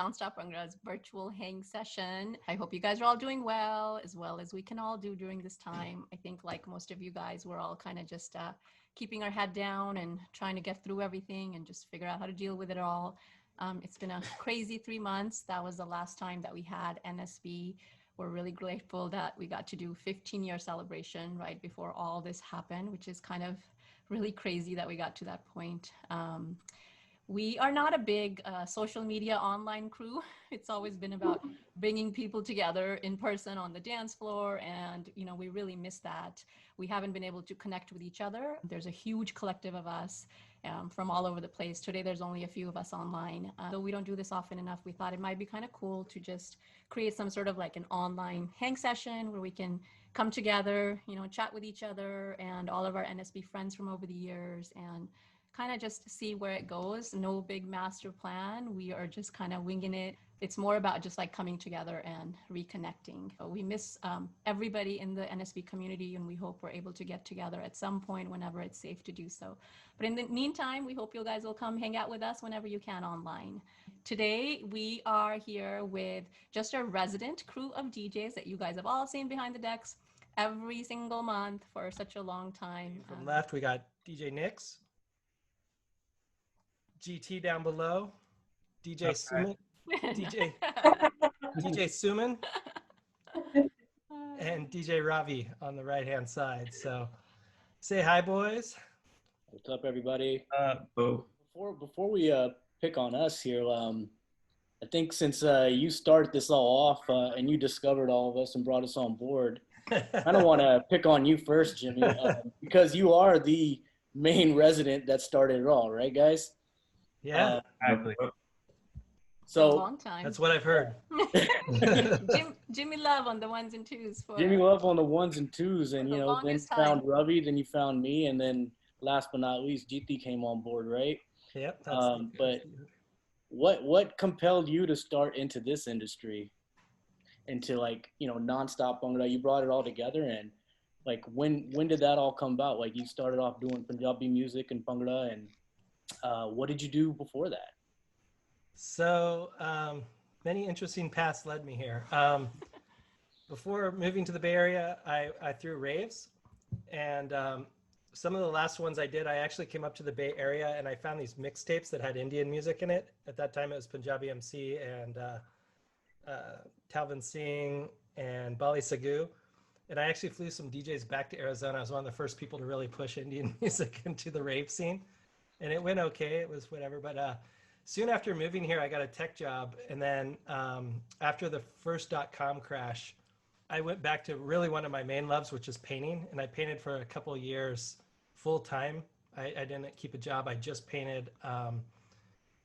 Nonstop Bhangra's virtual hang session. I hope you guys are all doing well as we can all do during this time. I think like most of you guys, we're all kind of just keeping our head down and trying to get through everything and just figure out how to deal with it all. It's been a crazy 3 months. That was the last time that we had NSB. We're really grateful that we got to do 15-year celebration right before all this happened, which is kind of really crazy that we got to that point. We are not a big social media online crew. It's always been about bringing people together in person on the dance floor. And, you know, we really miss that. We haven't been able to connect with each other. There's a huge collective of us from all over the place. Today, there's only a few of us online. Though we don't do this often enough, we thought it might be kind of cool to just create some sort of like an online hang session where we can come together, you know, chat with each other and all of our NSB friends from over the years and kind of just see where it goes. No big master plan. We are just kind of winging it. It's more about just like coming together and reconnecting. We miss everybody in the NSB community, and we hope we're able to get together at some point whenever it's safe to do so. But in the meantime, we hope you guys will come hang out with us whenever you can online. Today, we are here with just a resident crew of DJs that you guys have all seen behind the decks every single month for such a long time. From left, we got DJ Nix. GT down below, DJ Suman, DJ Suman, and DJ Ravi on the right-hand side. So say hi, boys. What's up, everybody? Bo. Before we pick on us here, I think since you started this all off and you discovered all of us and brought us on board, I don't want to pick on you first, Jimmy, because you are the main resident that started it all, right, guys? Yeah, Exactly. So a long time. That's what I've heard. Jimmy Love on the ones and twos. Jimmy Love on the ones and twos, and the you know, then you longest found time. Ravi, then you found me, and then last but not least, GT came on board, right? Yep. But what compelled you to start into this industry, into like, you know, Nonstop Bhangra? You brought it all together, and like when did that all come about? Like you started off doing Punjabi music and Bhangra, and what did you do before that? So many interesting paths led me here. Before moving to the Bay Area, I threw raves, and some of the last ones I did, I actually came up to the Bay Area and I found these mixtapes that had Indian music in it. At that time, it was Punjabi MC and Talvin Singh and Bali Sagoo. And I actually flew some DJs back to Arizona. I was one of the first people to really push Indian music into the rave scene. And it went okay, it was whatever. But soon after moving here, I got a tech job. And then after the first .com crash, I went back to really one of my main loves, which is painting. And I painted for a couple of years full time. I didn't keep a job, I just painted.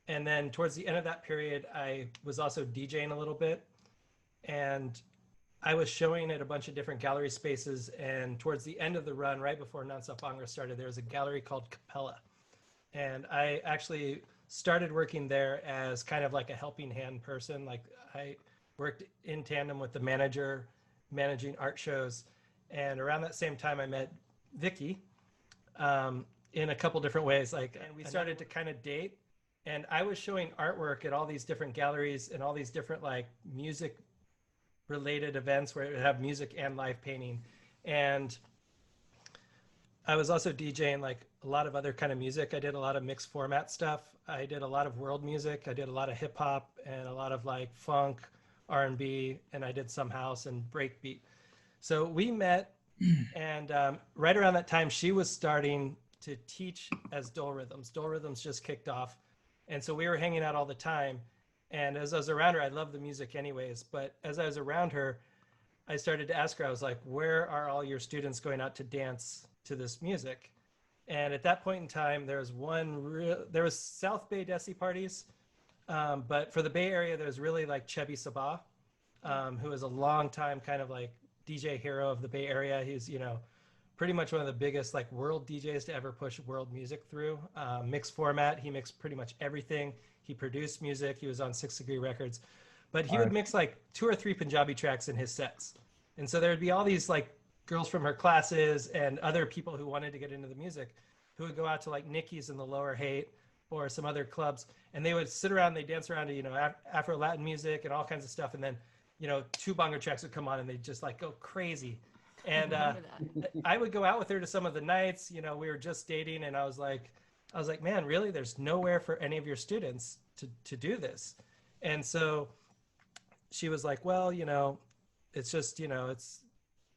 And then towards the end of that period, I was also DJing a little bit. And I was showing at a bunch of different gallery spaces. And towards the end of the run, right before Nonstop Bhangra started, there was a gallery called Capella. And I actually started working there as kind of like a helping hand person. Like I worked in tandem with the manager, managing art shows. And around that same time, I met Vicky in a couple different ways. Like, and we started to kind of date. And I was showing artwork at all these different galleries and all these different like music related events where it would have music and live painting. And I was also DJing like a lot of other kind of music. I did a lot of mixed format stuff. I did a lot of world music. I did a lot of hip hop and a lot of like funk, R&B, and I did some house and breakbeat. So we met, and right around that time, she was starting to teach as Dole Rhythms. Dole Rhythms just kicked off. And so we were hanging out all the time. And as I was around her, I loved the music anyways. But as I was around her, I started to ask her, I was like, where are all your students going out to dance to this music? And at that point in time, there was South Bay Desi parties, but for the Bay Area, there was really like Chebby Sabah, who is a long time kind of like DJ hero of the Bay Area. He's, you know, pretty much one of the biggest like world DJs to ever push world music through. Mixed format, he mixed pretty much everything. He produced music, he was on 6 Degree Records, but he would mix like 2 or 3 Punjabi tracks in his sets. And so there would be all these like girls from her classes and other people who wanted to get into the music who would go out to like Nicky's in the Lower Haight or some other clubs, and they would sit around, they dance around to, you know, Afro Latin music and all kinds of stuff, and then, you know, two bongo tracks would come on and they'd just like go crazy. And remember that. I would go out with her to some of the nights, you know, we were just dating, and I was like, man, really, there's nowhere for any of your students to do this. And so she was like, well, you know, it's just, you know, it's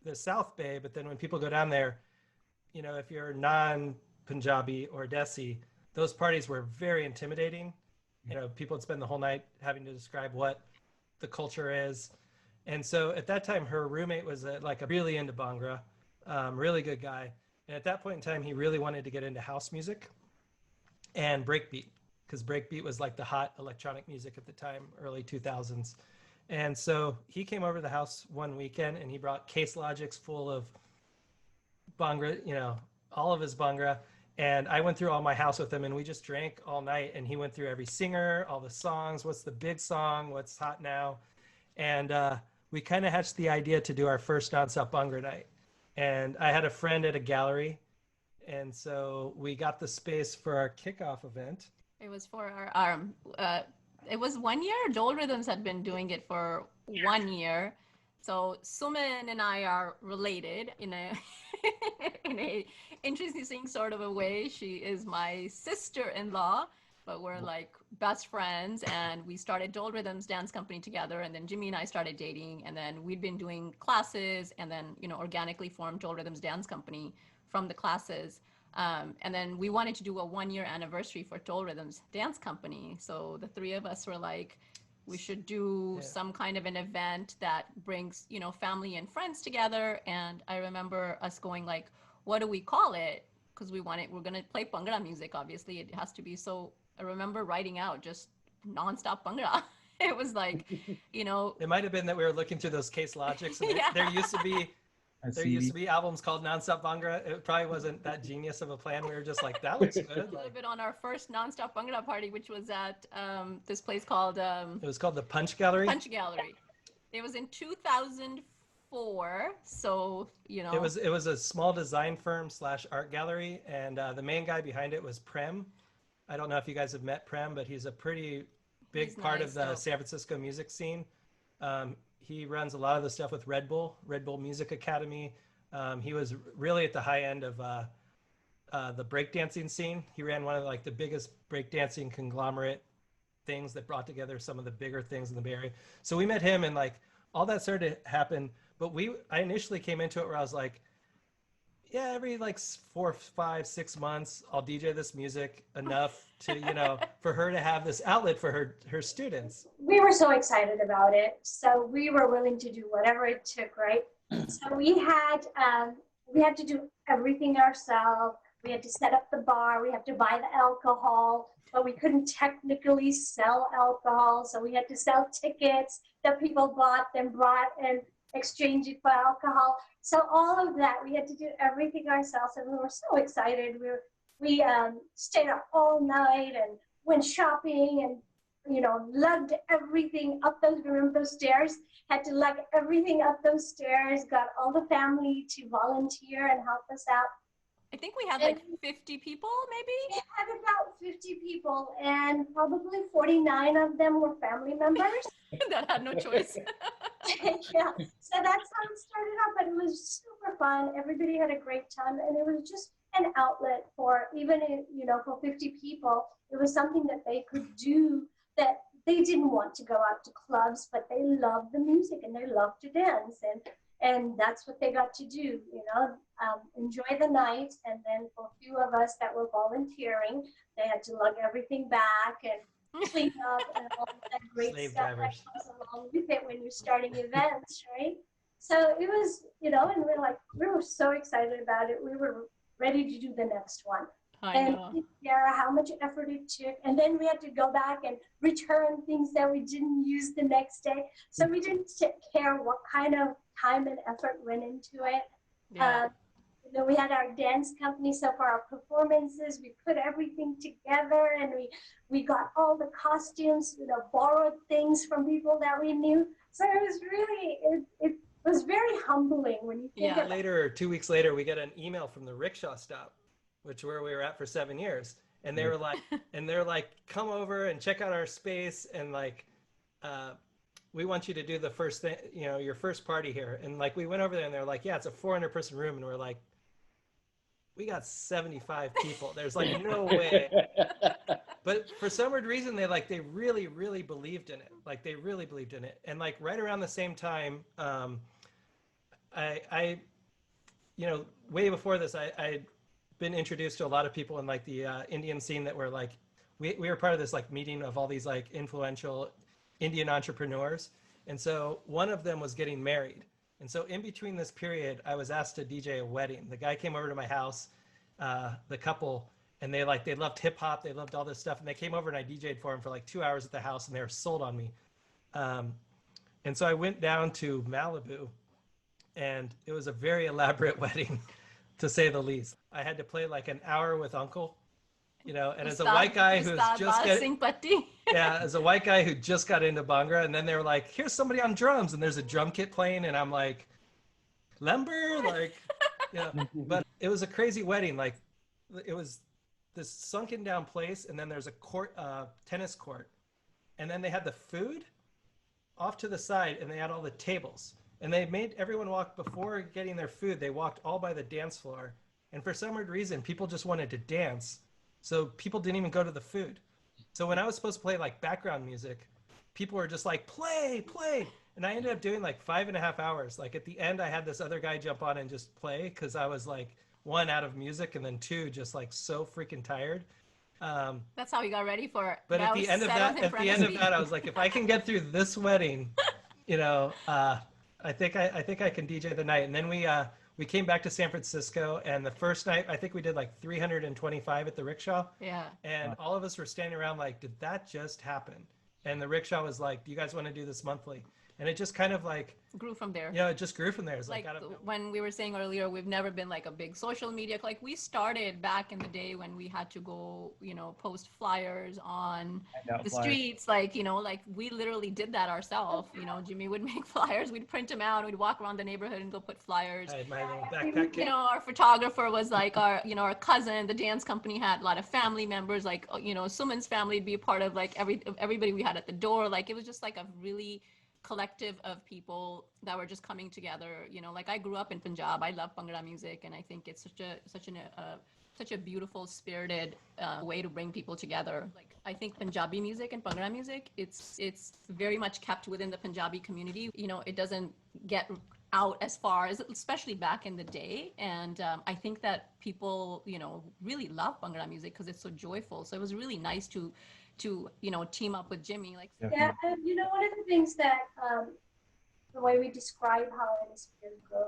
the South Bay, but then when people go down there, you know, if you're non-Punjabi or Desi, those parties were very intimidating. You know, people would spend the whole night having to describe what the culture is. And so at that time, her roommate was like a really into Bhangra, really good guy. And at that point in time, he really wanted to get into house music and breakbeat, because breakbeat was like the hot electronic music at the time, early 2000s. And so he came over to the house one weekend and he brought case logics full of Bhangra, you know, all of his Bhangra. And I went through all my house with him and we just drank all night, and he went through every singer, all the songs, what's the big song, what's hot now. And we kind of hatched the idea to do our first nonstop Bhangra night. And I had a friend at a gallery, and so we got the space for our kickoff event. It was for our it was 1 year. Dole Rhythms had been doing it for 1 year. So Suman and I are related in a in a interesting sort of a way. She is my sister-in-law, but we're like best friends, and we started Dole Rhythms Dance Company together, and then Jimmy and I started dating, and then we'd been doing classes, and then, you know, organically formed Dole Rhythms Dance Company from the classes. And then we wanted to do a 1 year anniversary for Dole Rhythms Dance Company. So the three of us were like, we should do some kind of an event that brings, you know, family and friends together. And I remember us going like, what do we call it? Because we're going to play Bhangra music, obviously. It has to be. So I remember writing out just nonstop Bhangra. It was like, you know. It might have been that we were looking through those case logics. And Yeah. there used to be albums called Nonstop Bhangra. It probably wasn't that genius of a plan. We were just like, that looks good. A little bit on our first nonstop Bhangra party, which was at this place called it was called the Punch Gallery. Punch Gallery. It was in 2004, so you know. It was a small design firm / art gallery, and the main guy behind it was Prem. I don't know if you guys have met Prem, but he's a pretty big part of the San Francisco music scene. He runs a lot of the stuff with Red Bull Music Academy. He was really at the high end of the breakdancing scene. He ran one of like the biggest breakdancing conglomerate things that brought together some of the bigger things in the Bay Area. So we met him, and like all that started to happen. But I initially came into it where I was like, yeah, every like 4, 5, 6 months, I'll DJ this music enough to, you know, for her to have this outlet for her students. We were so excited about it. So we were willing to do whatever it took, right? So we had to do everything ourselves. We had to set up the bar. We had to buy the alcohol, but we couldn't technically sell alcohol. So we had to sell tickets that people bought, then brought and exchange it for alcohol. So all of that, we had to do everything ourselves, and we were so excited. We stayed up all night and went shopping, and you know, lugged everything up those stairs. Had to lug everything up those stairs. Got all the family to volunteer and help us out. I think we had like 50 people, maybe? We had about 50 people, and probably 49 of them were family members. That had no choice. Yeah, so that's how it started out, but it was super fun. Everybody had a great time, and it was just an outlet for, even, you know, for 50 people, it was something that they could do, that they didn't want to go out to clubs, but they loved the music and they loved to dance, and that's what they got to do, you know, enjoy the night. And then for a few of us that were volunteering, they had to lug everything back and clean up and all that great Slave stuff drivers. that comes along with it when you're starting events, right? So it was, you know, and we were so excited about it. We were ready to do the next one. I know. Didn't care how much effort it took. And then we had to go back and return things that we didn't use the next day. So we didn't care what kind of time and effort went into it. Yeah. You know, we had our dance company, so for our performances, we put everything together, and we got all the costumes, you know, borrowed things from people that we knew. So it was really, it was very humbling when you think Later, 2 weeks later, we get an email from the rickshaw stop, which where we were at for 7 years. and they're like, come over and check out our space, and like, we want you to do the first thing, your first party here. And like, we went over there and they're like, yeah, it's a 400-person room. And we're like, we got 75 people. There's like no way. But for some weird reason, they really, really believed in it. Like they really believed in it. And like right around the same time, I way before this, I'd been introduced to a lot of people in like the Indian scene that were like, we were part of this like meeting of all these like influential Indian entrepreneurs. And so one of them was getting married. And so in between this period, I was asked to DJ a wedding. The guy came over to my house, the couple, and they loved hip hop. They loved all this stuff. And they came over and I DJ'd for them for like 2 hours at the house, and they were sold on me. And so I went down to Malibu, and it was a very elaborate wedding, to say the least. I had to play like an hour with Uncle, and as a white guy who's just as a white guy who just got into Bhangra, and then they were like, here's somebody on drums, and there's a drum kit playing, and I'm like, Lember, like, but it was a crazy wedding. Like, it was this sunken down place, and then there's a court, tennis court, and then they had the food off to the side, and they had all the tables, and they made everyone walk before getting their food. They walked all by the dance floor, and for some weird reason, people just wanted to dance, so people didn't even go to the food. So when I was supposed to play like background music, people were just like, play, and I ended up doing like 5.5 hours. Like at the end, I had this other guy jump on and just play, because I was like, one, out of music, and then two, just like so freaking tired. That's how you got ready for it. But at the end of that, I was like, if I can get through this wedding, I think I can DJ the night. And then we came back to San Francisco, and the first night, I think we did like 325 at the rickshaw. Yeah. And all of us were standing around like, did that just happen? And the rickshaw was like, do you guys want to do this monthly? And it just kind of like grew from there. It just grew from there. It's like when we were saying earlier, we've never been like a big social media. Like we started back in the day when we had to go, post flyers on the streets. Like, like we literally did that ourselves. Jimmy would make flyers. We'd print them out. We'd walk around the neighborhood and go put flyers. I had my little backpack kit. Our photographer was like our cousin. The dance company had a lot of family members. Like, Suman's family would be a part of like everybody we had at the door. Like it was just like a really collective of people that were just coming together. Like I grew up in Punjab. I love Bhangra music, and I think it's such a beautiful, spirited way to bring people together. Like I think Punjabi music and Bhangra music, it's very much kept within the Punjabi community. It doesn't get out as far as, especially back in the day. And I think that people, really love Bhangra music because it's so joyful. So it was really nice to team up with Jimmy. Like yeah, and one of the things that the way we describe how it is grown,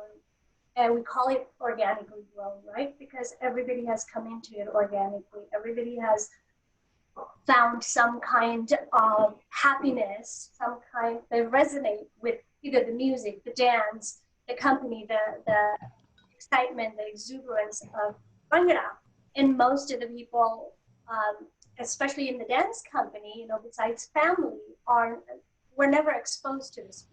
and we call it organically grown, right? Because everybody has come into it organically. Everybody has found some kind of happiness, they resonate with either the music, the dance, the company, the excitement, the exuberance of Bhangra. And most of the people, especially in the dance company, besides family, were never exposed to this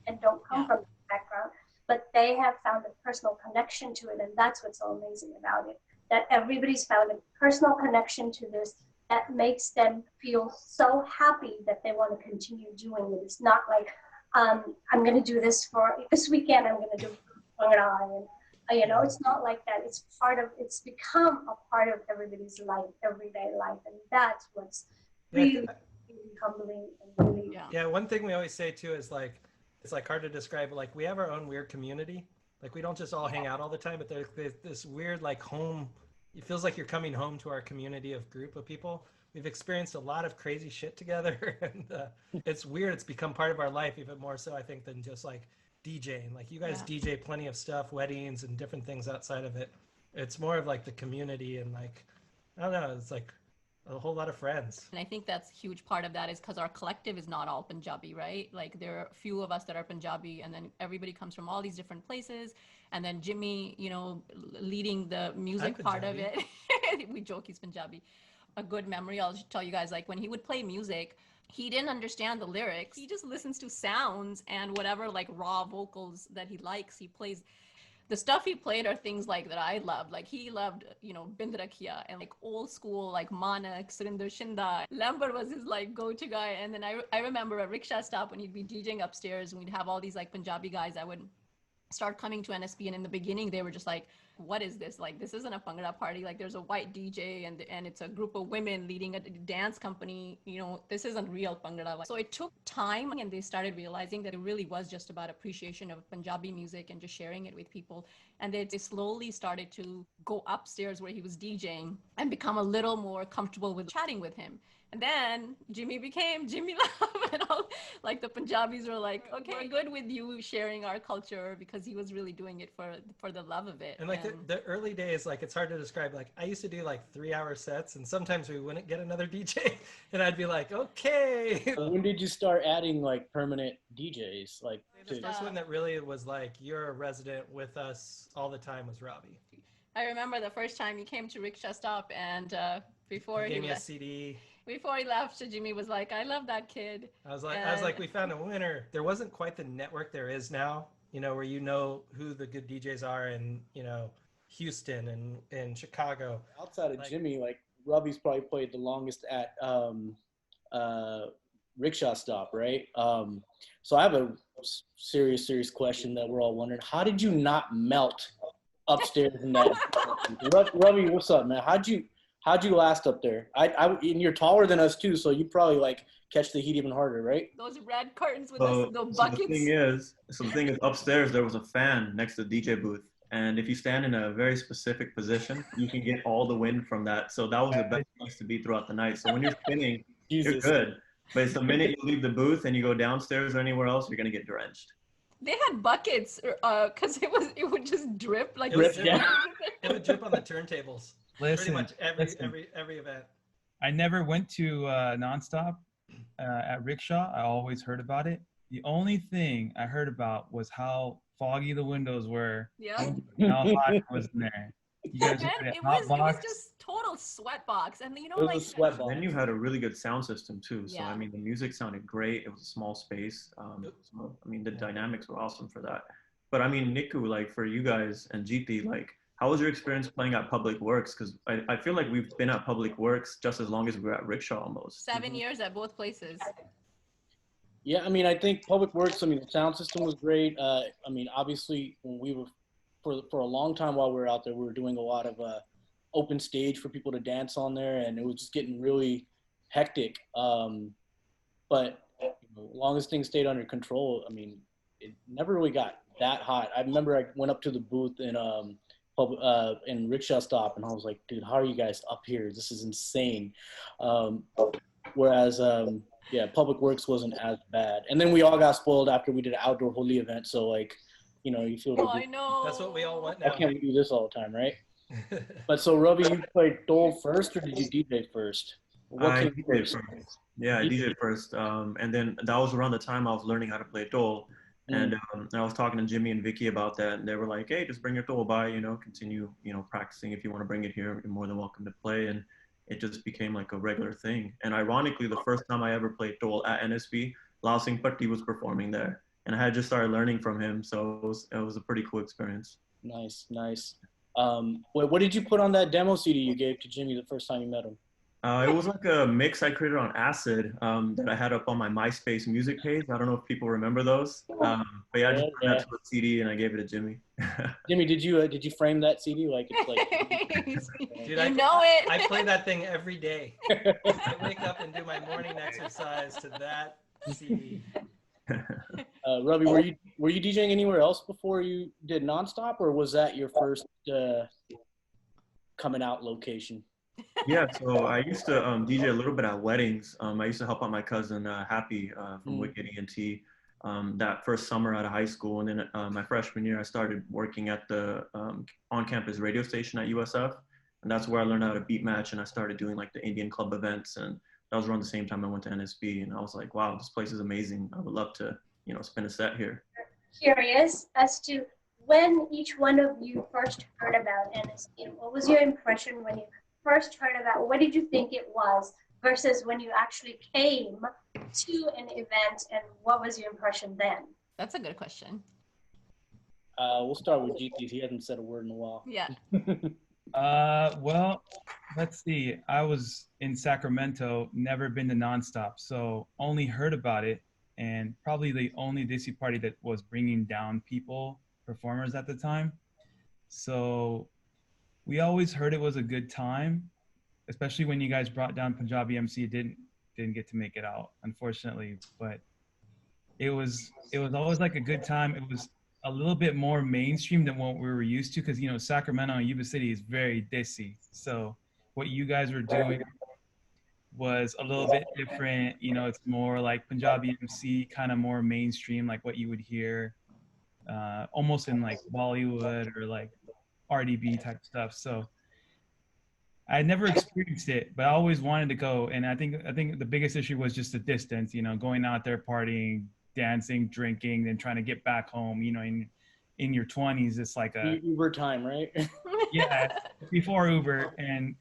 and don't come from this background, but they have found a personal connection to it. And that's what's so amazing about it, that everybody's found a personal connection to this that makes them feel so happy that they want to continue doing it. It's not like, I'm going to do this for this weekend, I'm going to do Bhangra, and it's not like that. It's become a part of everybody's life, everyday life. And that's what's really, really humbling and really. Yeah. One thing we always say too is like, it's like hard to describe, but like we have our own weird community. Like we don't just all hang out all the time, but there's this weird like home. It feels like you're coming home to our community of group of people. We've experienced a lot of crazy shit together, and it's weird. It's become part of our life even more so, I think, than just like DJing. Like you guys DJ plenty of stuff, weddings and different things outside of it. It's more of like the community, and like, I don't know, it's like a whole lot of friends. And I think that's a huge part of that is because our collective is not all Punjabi, right? Like there are a few of us that are Punjabi, and then everybody comes from all these different places. And then Jimmy, leading the music part of it. We joke he's Punjabi. A good memory, I'll tell you guys, like when he would play music, he didn't understand the lyrics. He just listens to sounds and whatever like raw vocals that he likes, he plays. the stuff he played are things like that I loved. Like he loved, you know, Bind Rakhiya and like old school, like Manak, Surinder Shinda. Lambert was his like go-to guy. And then I remember a rickshaw stop when he'd be DJing upstairs and we'd have all these like Punjabi guys that would start coming to NSP. And in the beginning, they were just like, what is this? Like, this isn't a Bhangra party. Like, there's a white DJ and it's a group of women leading a dance company. You know, this isn't real Bhangra. So it took time and they started realizing that it really was just about appreciation of Punjabi music and just sharing it with people. And they slowly started to go upstairs where he was DJing and become a little more comfortable with chatting with him. And then Jimmy became Jimmy Love, and all like the Punjabis were like, okay, we're good with you sharing our culture, because he was really doing it for the love of it. And like the early days, like it's hard to describe. Like I used to do like 3-hour sets, and sometimes we wouldn't get another DJ, and I'd be like, okay. When did you start adding like permanent DJs? Like The first one that really was like, you're a resident with us all the time was Robbie. I remember the first time he came to Rickshaw Stop, and before He gave me a left, CD. before he left, Jimmy was like, I love that kid. I was like, we found a winner. There wasn't quite the network there is now, you know, where you know who the good DJs are in, you know, Houston and Chicago. Outside of Jimmy, like Robbie's probably played the longest at Rickshaw Stop, right? So I have a serious question that we're all wondering. How did you not melt upstairs in that? Robbie, what's up, man? How'd you last up there? And you're taller than us too, so you probably like catch the heat even harder, right? Those red curtains with the buckets. The thing is, upstairs there was a fan next to the DJ booth, and if you stand in a very specific position, you can get all the wind from that. So that was the best place to be throughout the night. So when you're spinning, you're good. But it's the minute you leave the booth and you go downstairs or anywhere else, you're gonna get drenched. They had buckets, because it would just drip like It would this. drip on the turntables. Pretty much every event. I never went to Nonstop at Rickshaw. I always heard about it. The only thing I heard about was how foggy the windows were. Yeah. And how hot it was in there. You guys And had it a hot was box. just total sweat box. And you know, It was like a sweat box. Then you had a really good sound system too. So Yeah. I mean, the music sounded great. It was a small space. So, I mean, the dynamics were awesome for that. But I mean, Niku, like for you guys and GP, like how was your experience playing at Public Works? Because I feel like we've been at Public Works just as long as we were at Rickshaw almost. 7 years at both places. Yeah, I mean, I think Public Works, I mean, the sound system was great. I mean, obviously, when we were, for a long time while we were out there, we were doing a lot of open stage for people to dance on there, and it was just getting really hectic. But you know, as long as things stayed under control, I mean, it never really got that hot. I remember I went up to the booth in Rickshaw Stop, and I was like, dude, how are you guys up here? This is insane. Whereas, yeah, Public Works wasn't as bad. And then we all got spoiled after we did an outdoor Holi event. So like, you know, you feel Oh, like, I know. That's what we all want why now. can't we do this all the time, right? But so Robbie, you played Dole first, or did you DJ first? What I came DJed first? first. Yeah, I DJed first. And then that was around the time I was learning how to play Dole. And I was talking to Jimmy and Vicky about that, and they were like, hey, just bring your Dole by, you know, continue, you know, practicing. If you want to bring it here, you're more than welcome to play. And it just became like a regular thing. And ironically, the first time I ever played Dole at NSP, Lal Singh Patti was performing there. And I had just started learning from him. So it was a pretty cool experience. Nice, nice. What did you put on that demo CD you gave to Jimmy the first time you met him? It was like a mix I created on Acid that I had up on my MySpace music page. I don't know if people remember those. But yeah, I just put that to a CD and I gave it to Jimmy. Jimmy, did you frame that CD like it's like? Dude, You know it. I play that thing every day. I wake up and do my morning exercise to that CD. Robbie, were you DJing anywhere else before you did Nonstop, or was that your first coming out location? Yeah, so I used to DJ a little bit at weddings. I used to help out my cousin Happy from Wicked ENT that first summer out of high school. And then my freshman year, I started working at the on-campus radio station at USF. And that's where I learned how to beat match, and I started doing like the Indian club events. And that was around the same time I went to NSB. And I was like, wow, this place is amazing. I would love to, you know, spin a set here. Curious as to when each one of you first heard about NSP. What was your impression when you first heard about it? What did you think it was versus when you actually came to an event, and what was your impression then? That's a good question. We'll start with GT. He hasn't said a word in a while. Yeah. Well, let's see. I was in Sacramento, never been to Nonstop, so only heard about it, and probably the only Desi party that was bringing down people, performers at the time. So we always heard it was a good time, especially when you guys brought down Punjabi MC. It didn't get to make it out, unfortunately, but it was always like a good time. It was a little bit more mainstream than what we were used to, because Sacramento and Yuba City is very desi. So what you guys were doing was a little bit different. It's more like Punjabi MC, kind of more mainstream, like what you would hear almost in like Bollywood or like RDB type stuff. So I never experienced it, but I always wanted to go. And I think the biggest issue was just the distance, going out there partying, dancing, drinking, then trying to get back home, in your 20s. It's like a Uber time, right? yeah, before Uber. And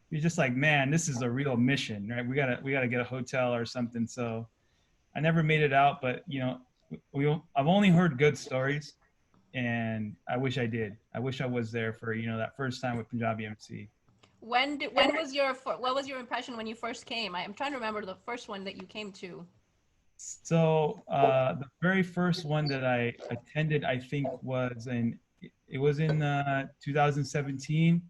you're just like, man, this is a real mission, right? We gotta get a hotel or something. So I never made it out, but I've only heard good stories, and I wish I did. I wish I was there for that first time with Punjabi MC. When was what was your impression when you first came? I'm trying to remember the first one that you came to. So the very first one that I attended, I think, was in 2017.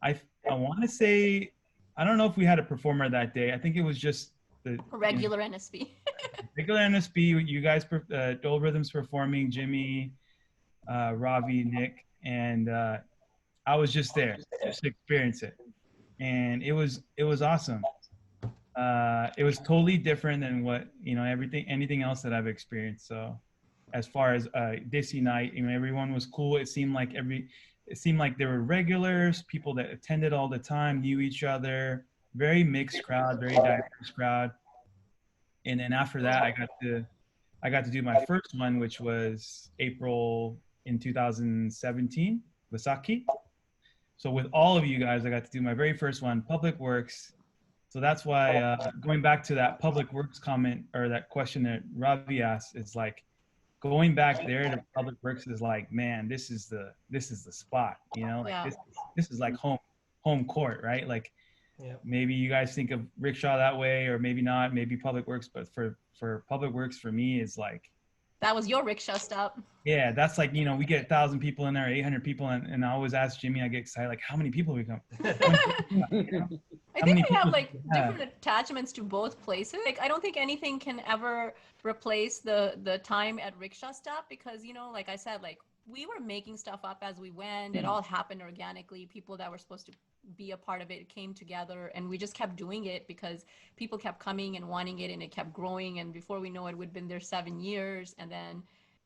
I want to say, I don't know if we had a performer that day. I think it was just the regular NSP. Regular NSP. You guys, Dole Rhythms performing, Jimmy, Ravi, Nick, and I was just there just to experience it, and it was awesome. It was totally different than what anything else that I've experienced. So as far as Desi night, everyone was cool. It seemed like there were regulars, people that attended all the time, knew each other, very mixed crowd, very diverse crowd. And then after that, I got to do my first one, which was April in 2017, Vaisakhi. So with all of you guys, I got to do my very first one, Public Works. So that's why, going back to that Public Works comment or that question that Ravi asked, it's like going back there to Public Works is like, man, this is the spot, like Yeah. this is like home court, right? Like, Yeah. maybe you guys think of Rickshaw that way, or maybe not, maybe Public Works, but for Public Works, for me, is like, That was your rickshaw stop. yeah, that's like, we get 1,000 people in there, 800 people, and I always ask Jimmy, I get excited, like, how many people we come? I think we have like different attachments to both places. Like, I don't think anything can ever replace the time at rickshaw stop, because like I said, like, we were making stuff up as we went. It all happened organically. People that were supposed to be a part of it came together, and we just kept doing it because people kept coming and wanting it, and it kept growing. And before we know it, we'd been there 7 years. And then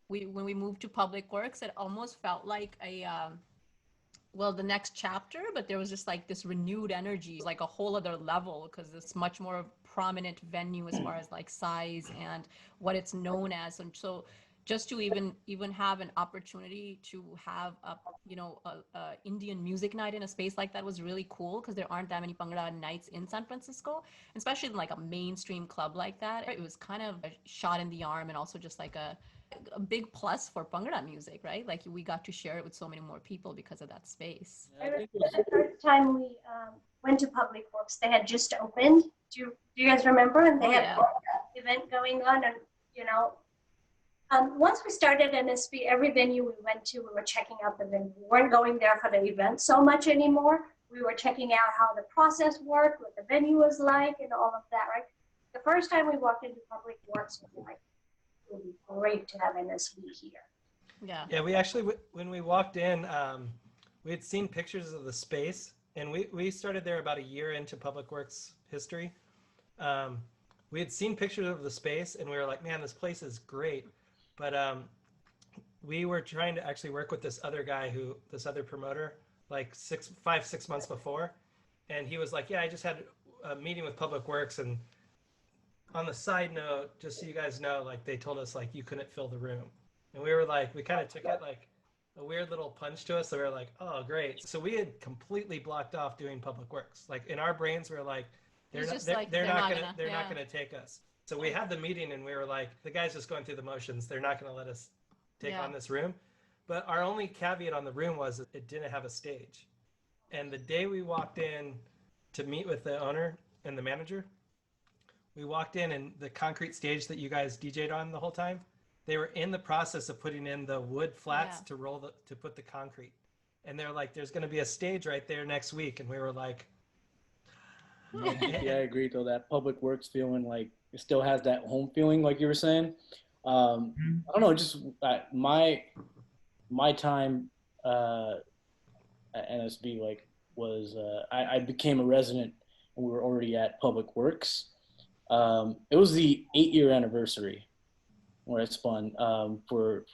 when we moved to Public Works, it almost felt like the next chapter, but there was just like this renewed energy, like a whole other level, because it's much more prominent venue as far as like size and what it's known as. And so just to even have an opportunity to have a Indian music night in a space like that was really cool, because there aren't that many Bhangra nights in San Francisco, especially in like a mainstream club like that. It was kind of a shot in the arm, and also just like a big plus for Bhangra music, right? Like, we got to share it with so many more people because of that space. I remember the first time we went to Public Works, they had just opened. Do you guys remember? And they had an event going on, and once we started NSP, every venue we went to, we were checking out the venue. We weren't going there for the event so much anymore. We were checking out how the process worked, what the venue was like, and all of that, right? The first time we walked into Public Works, we were like, it would be great to have NSP here. Yeah. Yeah, we actually, when we walked in, we had seen pictures of the space, and we started there about a year into Public Works history. We had seen pictures of the space, and we were like, man, this place is great. But we were trying to actually work with this other promoter, like 5-6 months before. And he was like, yeah, I just had a meeting with Public Works. And on the side note, just so you guys know, like, they told us like you couldn't fill the room. And we were like, we kind of took it like a weird little punch to us. So we were like, oh, great. So we had completely blocked off doing Public Works. Like, in our brains, we were like, they're not gonna take us. So we had the meeting, and we were like, the guy's just going through the motions. They're not going to let us take on this room. But our only caveat on the room was it didn't have a stage. And the day we walked in to meet with the owner and the manager, we walked in and the concrete stage that you guys DJ'd on the whole time, they were in the process of putting in the wood flats Yeah. to put the concrete. And they're like, there's going to be a stage right there next week. And we were like, Yeah, I agree though. That public works feeling, like it still has that home feeling, like you were saying. I don't know, just my time at NSB like was I became a resident when we were already at Public Works. It was the 8-year anniversary where I spun for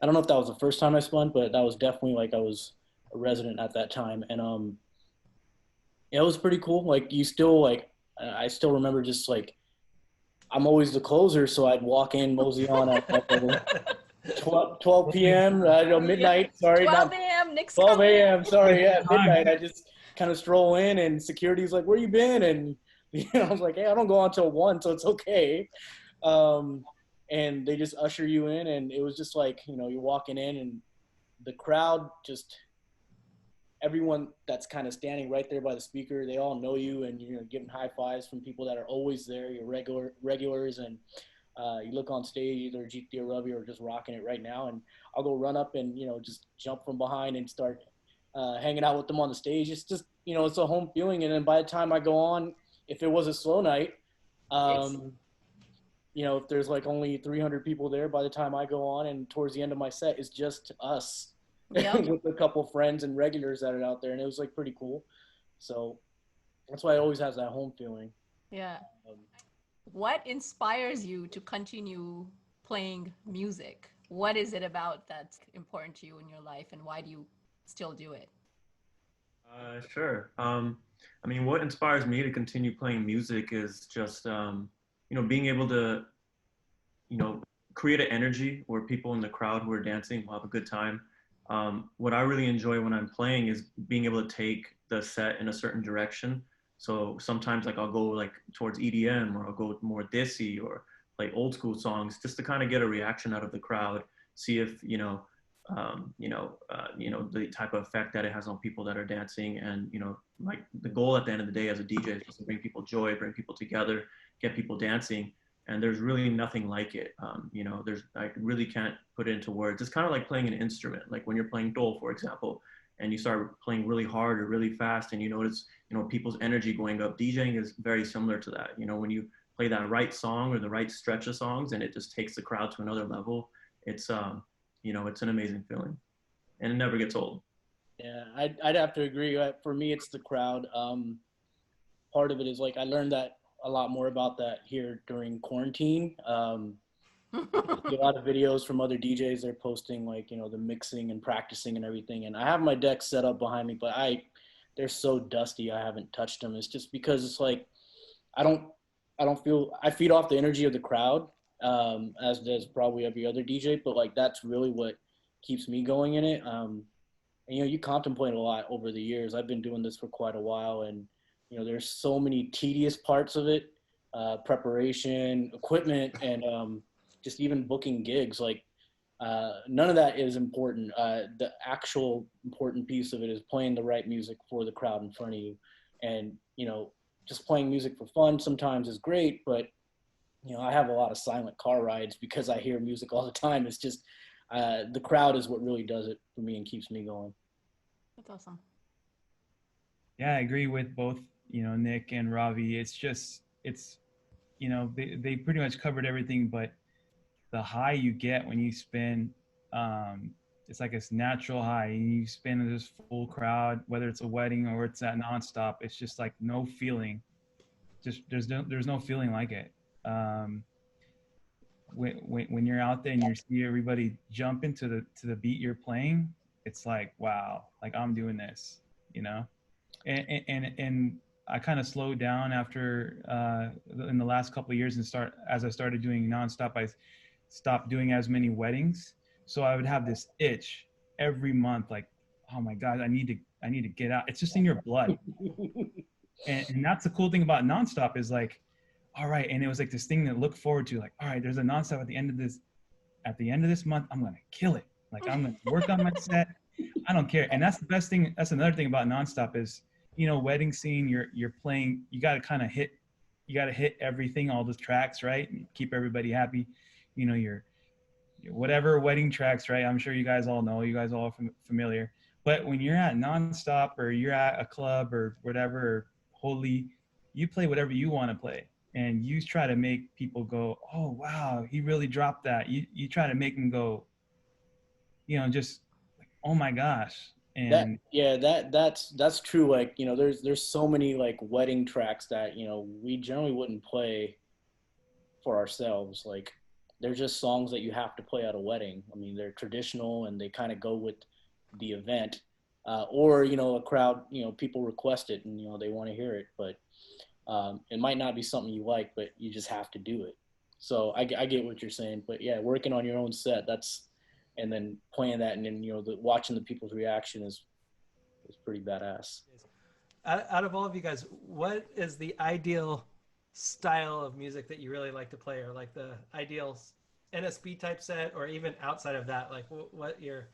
I don't know if that was the first time I spun, but that was definitely like I was a resident at that time, and it was pretty cool. Like you still like I still remember just like I'm always the closer, so I'd walk in, mosey on at 12 p.m. I don't know, midnight. Sorry, 12 not a.m. Nick's 12 coming. a.m. Sorry, yeah, midnight. I just kind of stroll in, and security's like, "Where you been?" And I was like, "Hey, I don't go until 1, so it's okay." And they just usher you in, and it was just like, you're walking in, and the crowd just everyone that's kind of standing right there by the speaker, they all know you, and you're giving high fives from people that are always there, your regulars, and you look on stage, either GT or Ravi or just rocking it right now, and I'll go run up and just jump from behind and start hanging out with them on the stage. It's just it's a home feeling, and then by the time I go on, if it was a slow night, if there's like only 300 people there, by the time I go on and towards the end of my set, it's just us. Yep. With a couple friends and regulars that are out there, and it was like pretty cool. So that's why it always has that home feeling. Yeah. What inspires you to continue playing music? What is it about that's important to you in your life, and why do you still do it? Sure. I mean, what inspires me to continue playing music is just, being able to, create an energy where people in the crowd who are dancing will have a good time. What I really enjoy when I'm playing is being able to take the set in a certain direction. So sometimes like I'll go like towards EDM, or I'll go more desi, or play old school songs, just to kind of get a reaction out of the crowd, see if the type of effect that it has on people that are dancing. And like the goal at the end of the day as a DJ is just to bring people joy, bring people together, get people dancing. And there's really nothing like it. I really can't put it into words. It's kind of like playing an instrument. Like when you're playing dole, for example, and you start playing really hard or really fast, and you notice, people's energy going up. DJing is very similar to that. When you play that right song or the right stretch of songs, and it just takes the crowd to another level. It's it's an amazing feeling, and it never gets old. Yeah, I'd have to agree. For me, it's the crowd. Part of it is like I learned that a lot more about that here during quarantine. A lot of videos from other DJs. They're posting like the mixing and practicing and everything. And I have my decks set up behind me, but they're so dusty. I haven't touched them. It's just because it's like I feed off the energy of the crowd, as does probably every other DJ. But like that's really what keeps me going in it. And you contemplate a lot over the years. I've been doing this for quite a while, and there's so many tedious parts of it, preparation, equipment, and just even booking gigs. Like none of that is important. The actual important piece of it is playing the right music for the crowd in front of you. And, just playing music for fun sometimes is great, but, I have a lot of silent car rides because I hear music all the time. It's just the crowd is what really does it for me and keeps me going. That's awesome. Yeah, I agree with both, Nick and Ravi. It's they pretty much covered everything, but the high you get when you spin, it's like this natural high. You spin in this full crowd, whether it's a wedding or it's at nonstop. It's just like no feeling. Just there's no feeling like it. When you're out there and you see everybody jump into the beat you're playing, it's like, wow, like I'm doing this, and I kind of slowed down after in the last couple of years, and as I started doing nonstop, I stopped doing as many weddings. So I would have this itch every month, like, oh my God, I need to get out. It's just in your blood. And that's the cool thing about nonstop is like, all right. And it was like this thing to look forward to, like, all right, there's a nonstop at the end of this month. I'm going to kill it. Like I'm gonna work on my set. I don't care. And that's the best thing. That's another thing about Nonstop is, wedding scene. You're playing. You got to kind of hit. You got to hit everything, all the tracks, right? And keep everybody happy. Your whatever wedding tracks, right? I'm sure you guys all know. You guys all are familiar. But when you're at Nonstop or you're at a club or whatever, or Holy, you play whatever you want to play, and you try to make people go, "Oh wow, he really dropped that." You try to make them go, just like, "Oh my gosh." And that's true. Like, there's so many like wedding tracks that, we generally wouldn't play for ourselves. Like, they're just songs that you have to play at a wedding. I mean, they're traditional and they kind of go with the event. Or, a crowd, people request it and, they want to hear it, but it might not be something you like, but you just have to do it. So I get what you're saying, but yeah, working on your own set, and then playing that, and then, watching the people's reaction is pretty badass. Out of all of you guys, what is the ideal style of music that you really like to play, or like the ideal NSB type set, or even outside of that, like what your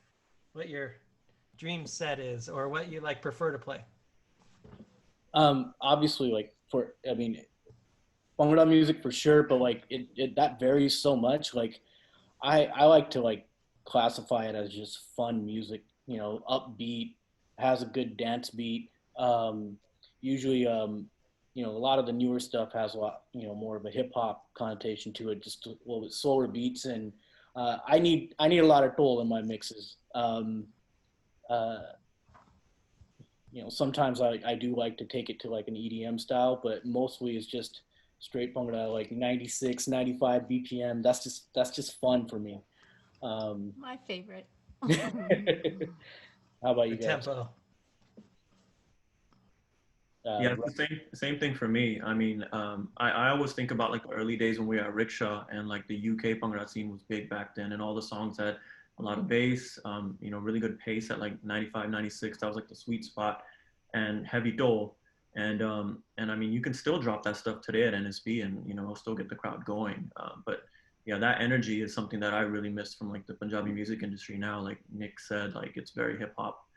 dream set is, or what you like prefer to play? Obviously, like Bhangra music for sure, but like it that varies so much. Like I like to like classify it as just fun music, upbeat, has a good dance beat. Usually, a lot of the newer stuff has a lot, more of a hip hop connotation to it, just a little bit slower beats. And I need a lot of toll in my mixes. Sometimes I do like to take it to like an EDM style, but mostly it's just straight Bhangra, like 96, 95 BPM. That's just fun for me. My favorite. How about you The guys? tempo. Yeah, it's the same thing for me. I mean, I always think about like the early days when we were at Rickshaw, and like the UK Bhangra scene was big back then, and all the songs had a lot of bass, really good pace at like 95, 96. That was like the sweet spot, and heavy dole. And I mean, you can still drop that stuff today at NSB, and it'll still get the crowd going. But yeah, that energy is something that I really miss from like the Punjabi music industry now. Like Nick said, like it's very hip hop,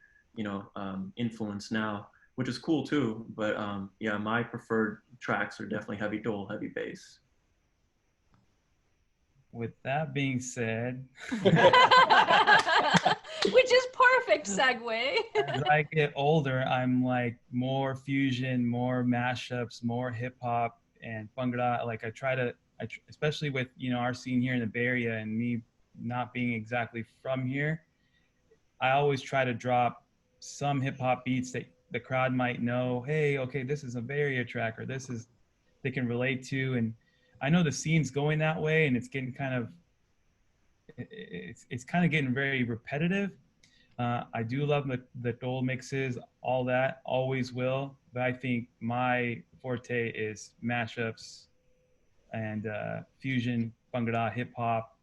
influence now, which is cool too. But yeah, my preferred tracks are definitely heavy dole, heavy bass. with that being said, Which is perfect segue. as I get older, I'm like more fusion, more mashups, more hip hop and Bhangra. Like especially with our scene here in the Bay Area, and me not being exactly from here, I always try to drop some hip hop beats that the crowd might know. Hey, okay, this is a Bay Area track, or they can relate to. And I know the scene's going that way, and it's getting it's kind of getting very repetitive. I do love the dole mixes, all that, always will. But I think my forte is mashups and fusion, Bhangra, hip hop,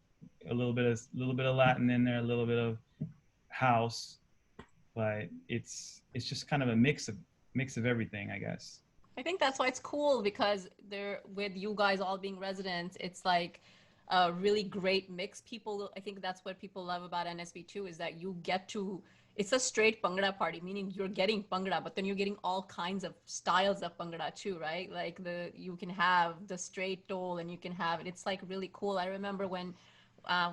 a little bit of Latin in there, a little bit of house. But it's just kind of a mix of everything, I guess. I think that's why it's cool, because with you guys all being residents, it's like a really great mix. I think that's what people love about NSB too, is that it's a straight Bhangra party, meaning you're getting Bhangra, but then you're getting all kinds of styles of Bhangra too, right? Like you can have the straight dole, and you can have it. It's like really cool. I remember when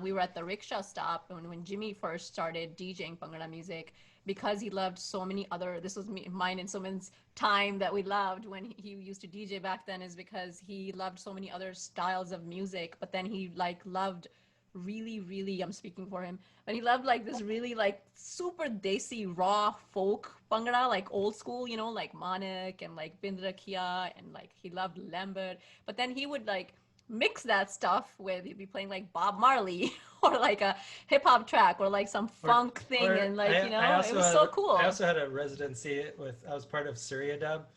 we were at the rickshaw stop, and when Jimmy first started DJing Bhangra music, because he loved so many other, this was mine and Suman's time that we loved when he used to DJ back then, is because he loved so many other styles of music. But then he loved really, really, I'm speaking for him, but he loved like this really like super desi raw folk Bhangra, like old school, like Manik and like Bindra Kia, and like he loved Lambert. But then he would like mix that stuff with, he'd be playing like Bob Marley or like a hip hop track or like some funk thing, and like it was so cool. I also had a residency I was part of Surya Dub,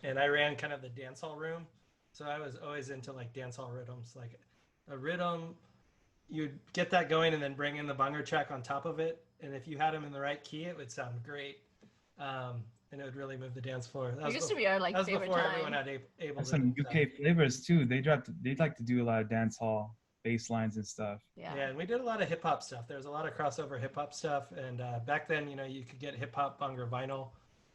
and I ran kind of the dance hall room, so I was always into like dance hall rhythms. Like a rhythm, you'd get that going and then bring in the Bhangra track on top of it, and if you had them in the right key, it would sound great. And it would really move the dance floor. That used to be our like that was favorite before time. everyone had able to. Some UK flavors too. They'd like to do a lot of dance hall bass lines and stuff. Yeah. Yeah, and we did a lot of hip hop stuff. There was a lot of crossover hip hop stuff, and back then, you know, you could get hip hop Bhangra vinyl.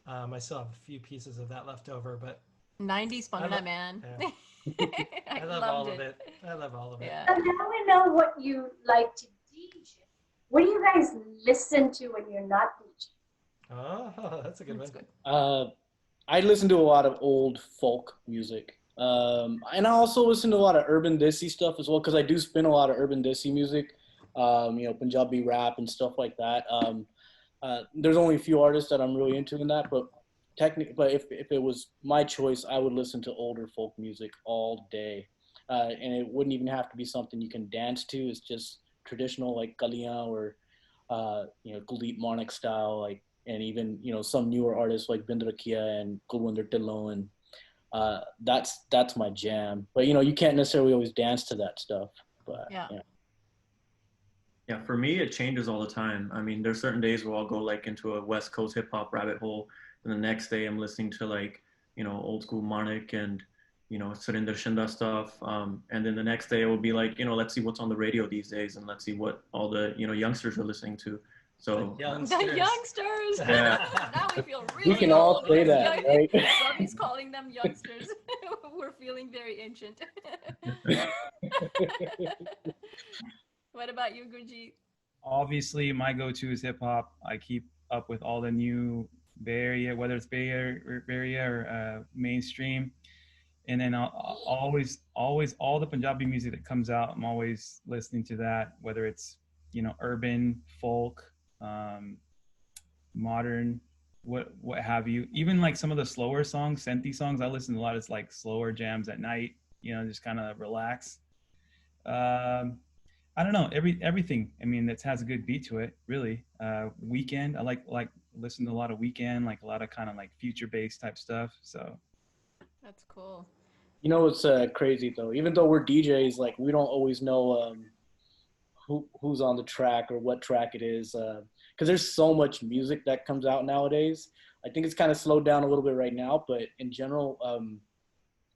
I still have a few pieces of that left over, but 90s I Bhangra, lo- man. yeah. I I love loved all of it. I love all of it. Yeah. So now we know what you like to DJ. What do you guys listen to when you're not DJing? Oh, that's a good That's one. good. I listen to a lot of old folk music. And I also listen to a lot of urban desi stuff as well, because I do spin a lot of urban desi music, you know, Punjabi rap and stuff like that. There's only a few artists that I'm really into in that, but if it was my choice, I would listen to older folk music all day. And it wouldn't even have to be something you can dance to. It's just traditional, like Kaliyan or, you know, Kuldeep Manik style, like, and even, you know, some newer artists like Bindra Kia and Kulwinder Dhillon, and that's my jam. But, you know, you can't necessarily always dance to that stuff. But Yeah. Yeah, for me, it changes all the time. I mean, there's certain days where I'll go like into a West Coast hip hop rabbit hole, and the next day I'm listening to like, you know, old school Manik and, you know, Surinder Shinda stuff. And then the next day it will be like, you know, let's see what's on the radio these days, and let's see what all the, you know, youngsters are listening to. So The youngsters. The youngsters. Yeah. Now we feel really we can all old. say that, right? Robbie's calling them youngsters. We're feeling very ancient. What about you, Gurjeet? Obviously, my go-to is hip hop. I keep up with all the new Bay Area, whether it's Bay Area or mainstream. And then I'll always all the Punjabi music that comes out, I'm always listening to that, whether it's, you know, urban, folk, modern, what have you. Even like some of the slower songs, Senti songs, I listen to a lot. It's like slower jams at night, you know, just kind of relax. I don't know, everything. I mean, that has a good beat to it, really. Weekend, I like listen to a lot of Weekend, like a lot of kind of like future based type stuff. So That's cool. You know, it's crazy though. Even though we're DJs, like we don't always know who's on the track or what track it is, because there's so much music that comes out nowadays. I think it's kind of slowed down a little bit right now, but in general,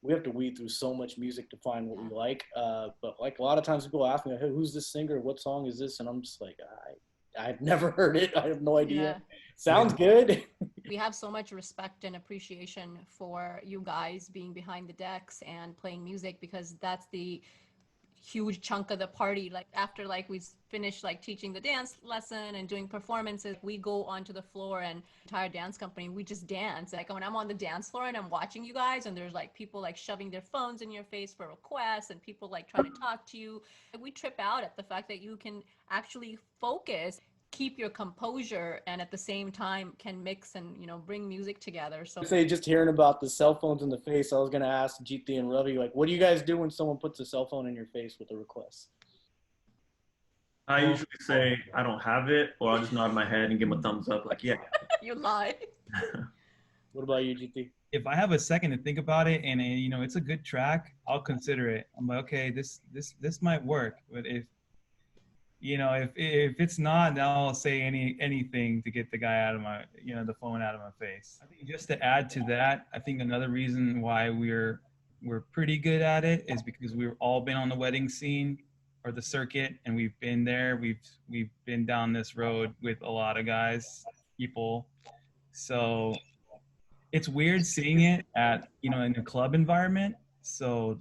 we have to weed through so much music to find what we like. But like a lot of times people ask me, hey, who's this singer? What song is this? And I'm just like, I've never heard it. I have no idea. Yeah. Sounds good. We have so much respect and appreciation for you guys being behind the decks and playing music, because that's the huge chunk of the party. Like after like we finish like teaching the dance lesson and doing performances, we go onto the floor, and entire dance company, we just dance. Like when I'm on the dance floor and I'm watching you guys, and there's like people like shoving their phones in your face for requests, and people like trying to talk to you, we trip out at the fact that you can actually focus, keep your composure, and at the same time can mix and, you know, bring music together. So Say, just hearing about the cell phones in the face, I was gonna ask GT and Ravi, like, what do you guys do when someone puts a cell phone in your face with a request? I usually say I don't have it, or I'll just nod my head and give them a thumbs up, like, yeah. you lie. What about you, GT? if I have a second to think about it and you know it's a good track, I'll consider it. I'm like, okay, this might work. But if you know if it's not, then I'll say anything to get the guy out of my the phone out of my face. I think just to add to that, I think another reason why we're pretty good at it is because we've all been on the wedding scene or the circuit, and we've been there. We've been down this road with a lot of people. So it's weird seeing it at in a club environment. So,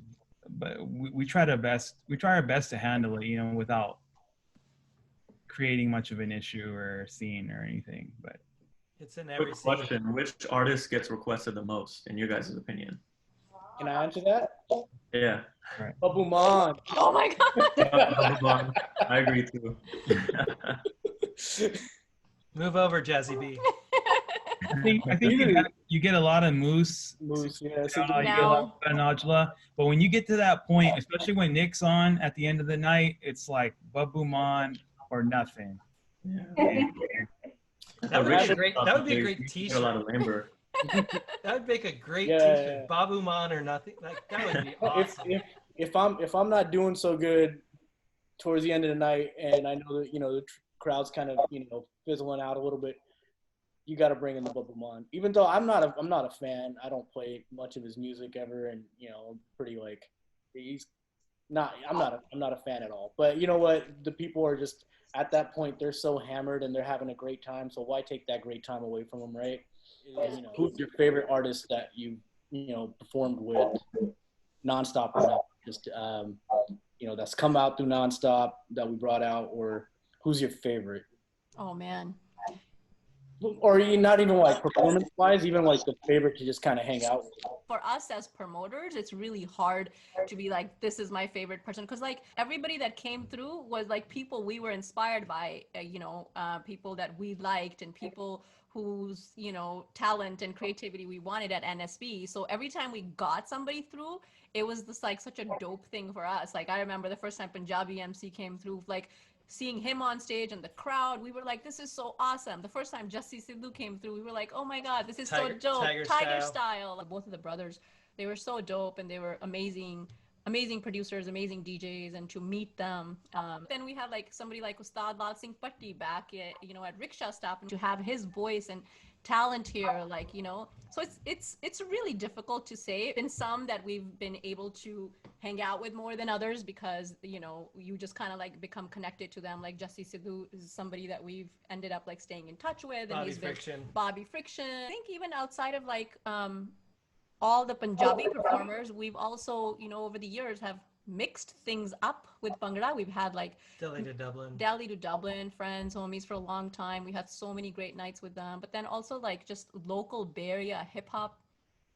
but we try our best to handle it, without creating much of an issue or scene or anything. But it's in every Quick scene. question: which artist gets requested the most, in your guys' opinion? Can I answer that? Yeah, Babu Man. Oh my God. I agree too. Move over, Jazzy B. I think you get a lot of moose. Moose, yeah. You get a lot of Najla, but when you get to that point, especially when Nick's on at the end of the night, it's like Babu Man or nothing. That would be a great. That would be a great A T-shirt. lot of Lamber. That would make a great Yeah, T-shirt. yeah. Babu Man or nothing. Like that would be awesome. If I'm not doing so good towards the end of the night, and I know that the crowd's kind of fizzling out a little bit, you got to bring in the Babu Man. Even though I'm not a fan, I don't play much of his music ever, and I'm pretty like he's I'm not a fan at all. But you know what? The people are just at that point. They're so hammered and they're having a great time. So why take that great time away from them, right? And, you know, who's your favorite artist that you know performed with nonstop or not? Just you know, that's come out through nonstop that we brought out, or who's your favorite? Oh man. Or not even like performance wise, even like the favorite to just kind of hang out with. For us as promoters, it's really hard to be like, this is my favorite person, because like everybody that came through was like people we were inspired by, people that we liked and people whose talent and creativity we wanted at NSB. So every time we got somebody through, it was this like such a dope thing for us. Like I remember the first time Punjabi MC came through, like seeing him on stage and the crowd, we were like, this is so awesome. The first time Jussie Sidhu came through, we were like, oh my God, this is so dope. Tiger style. Both of the brothers, they were so dope and they were amazing producers, amazing DJs, and to meet them. Then we had like somebody like Ustad Lal Singh Patti back at Rickshaw Stop, and to have his voice and talent here, so it's really difficult to say. In some that we've been able to hang out with more than others because you just kind of like become connected to them. Like Jussie Sidhu is somebody that we've ended up like staying in touch with, and Bobby Friction. I think even outside of like all the Punjabi performers, we've also over the years have mixed things up with Bhangra. We've had like Delhi to Dublin, friends, homies for a long time. We had so many great nights with them. But then also like just local Bay Area hip hop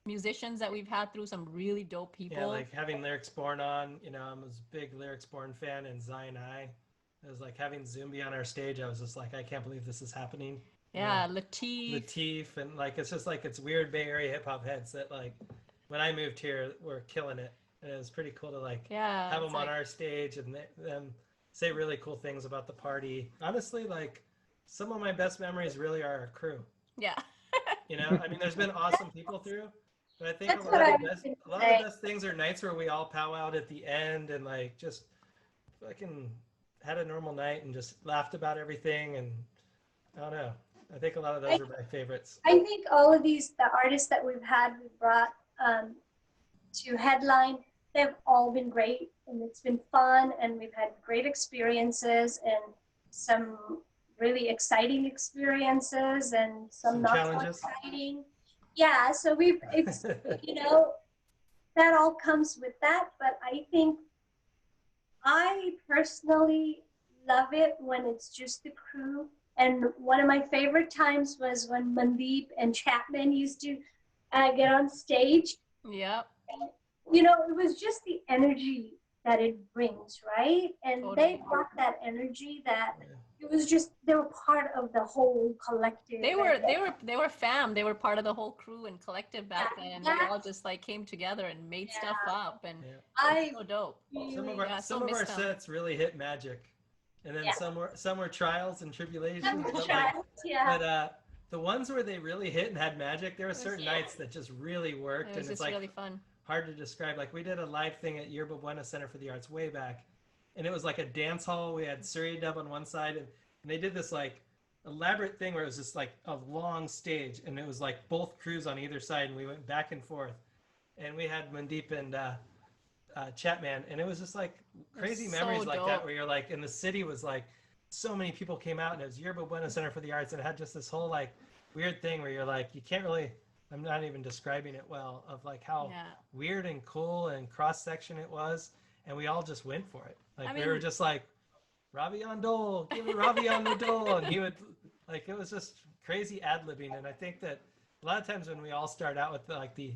musicians that we've had through, some really dope people. Yeah, like having Lyrics Born on, I was a big Lyrics Born fan, and Zion I. It was like having Zumbi on our stage. I was just like, I can't believe this is happening. Yeah, Lateef, and like it's just like it's weird Bay Area hip hop heads that like when I moved here were killing it. And it was pretty cool to like have them on our stage and them say really cool things about the party. Honestly, like some of my best memories really are our crew. Yeah. I mean, there's been awesome people through, but I think a lot of the best things are nights where we all powwowed at the end and like just fucking had a normal night and just laughed about everything. And I don't know. I think a lot of those are my favorites. I think all of the artists that we brought to headline, they've all been great, and it's been fun, and we've had great experiences and some really exciting experiences and some not so exciting. Yeah, so it's that all comes with that, but I think I personally love it when it's just the crew. And one of my favorite times was when Mandeep and Chapman used to get on stage. Yep. It was just the energy that it brings, right? And Totally. they brought that energy that it was just, they were part of the whole collective. They were fam. They were part of the whole crew and collective back then. And they all just like came together and made stuff up, and it was so dope. Some of our sets really hit magic, and then some were trials and tribulations. But the ones where they really hit and had magic, there were certain nights that just really worked, and it's like really fun. Hard to describe. Like we did a live thing at Yerba Buena Center for the Arts way back, and it was like a dance hall. We had Surrey Dub on one side, and they did this like elaborate thing where it was just like a long stage, and it was like both crews on either side, and we went back and forth, and we had Mandeep and Chapman, and it was just like crazy memories like that where you're like, and the city was like, so many people came out, and it was Yerba Buena Center for the Arts, and it had just this whole like weird thing where you're like, you can't really, I'm not even describing it well, of like how weird and cool and cross section it was, and we all just went for it. Like we were just like, Ravi on Dole, give it Ravi on the Dole, and he would like, it was just crazy ad-libbing. And I think that a lot of times when we all start out with like the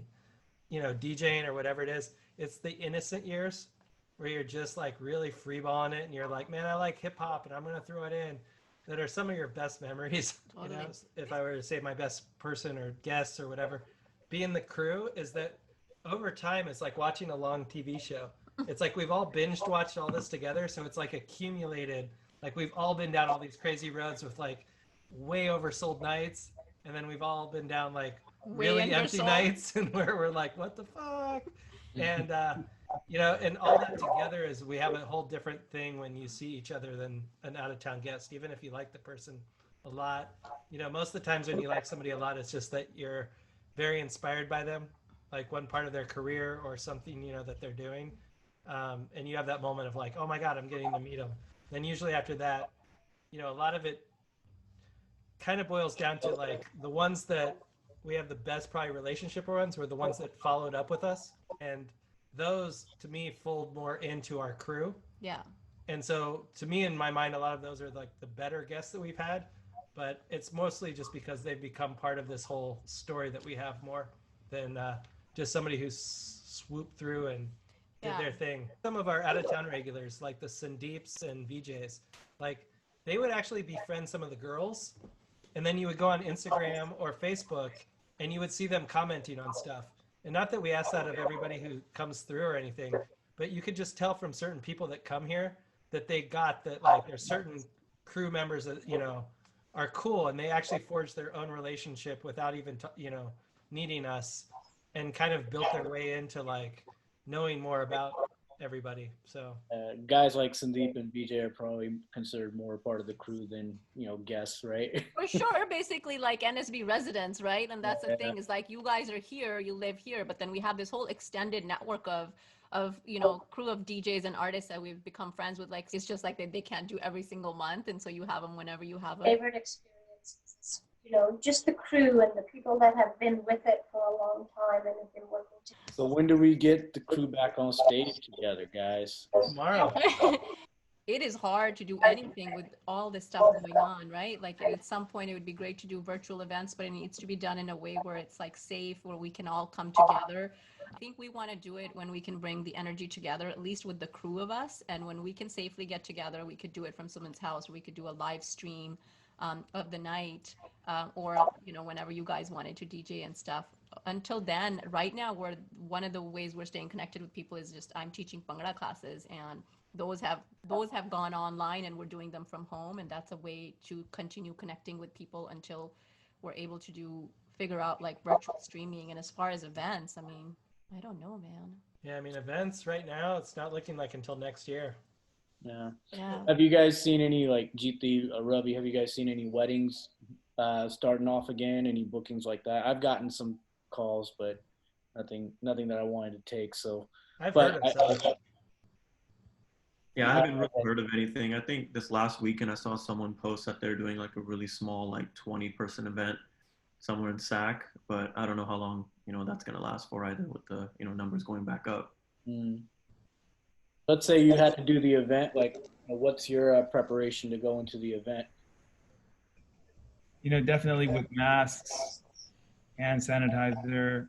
DJing or whatever it is, it's the innocent years where you're just like really freeballing it, and you're like, man, I like hip hop and I'm gonna throw it in, that are some of your best memories. Totally. If I were to say my best person or guests or whatever, being the crew, is that over time it's like watching a long TV show. It's like we've all binged watched all this together, so it's like accumulated. Like we've all been down all these crazy roads with like way oversold nights, and then we've all been down like really empty nights, and where we're like, what the fuck? And and all that together is, we have a whole different thing when you see each other than an out-of-town guest. Even if you like the person a lot, most of the times when you like somebody a lot, it's just that you're very inspired by them, like one part of their career or something that they're doing. and you have that moment of like, oh my God, I'm getting to meet them. Then usually after that, you know, a lot of it kind of boils down to like the ones that we have the best probably relationship ones were the ones that followed up with us. And those to me fold more into our crew. Yeah. And so to me, in my mind, a lot of those are like the better guests that we've had, but it's mostly just because they've become part of this whole story that we have more than just somebody who's swooped through and did Yeah. their thing. Some of our out of town regulars, like the Sandeeps and VJs, like they would actually befriend some of the girls, and then you would go on Instagram or Facebook and you would see them commenting on stuff. And not that we ask that of everybody who comes through or anything, but you could just tell from certain people that come here that they got that like there's certain crew members that, you know, are cool, and they actually forged their own relationship without even you know, needing us, and kind of built their way into like knowing more about everybody. So Guys like Sandeep and BJ are probably considered more part of the crew than, you know, guests, right? For sure, basically like NSB residents, right? And that's the Yeah. thing is like you guys are here, you live here, but then we have this whole extended network of you know, crew of DJs and artists that we've become friends with. Like it's just like they can't do every single month, and so you have them whenever you have them. Favorite experiences, you know, just the crew and the people that have been with it for a long time and have been working together. So when do we get the crew back on stage together, guys? tomorrow. It is hard to do anything with all this stuff going on, right? Like at some point it would be great to do virtual events, but it needs to be done in a way where it's like safe, where we can all come together. I think we want to do it when we can bring the energy together, at least with the crew of us. And when we can safely get together, we could do it from someone's house, or we could do a live stream of the night, or, you know, whenever you guys wanted to DJ and stuff. Until then, right now, one of the ways we're staying connected with people is just I'm teaching Bhangra classes, and those have gone online, and we're doing them from home, and that's a way to continue connecting with people until we're able to figure out like virtual streaming. And as far as events, I mean, I don't know, man. Yeah, I mean, events right now, it's not looking like until next year. Yeah. Yeah. Have you guys seen any, like Jeethi, Ravi, have you guys seen any weddings starting off again? Any bookings like that? I've gotten some calls, but nothing that I wanted to take. So, I've but heard of some. Yeah, I haven't really heard of anything. I think this last weekend I saw someone post that they're doing like a really small, like 20-person event somewhere in SAC, but I don't know how long, you know, that's going to last for either with the, you know, numbers going back up. Let's say you had to do the event, like what's your preparation to go into the event? You know, definitely with masks, hand sanitizer,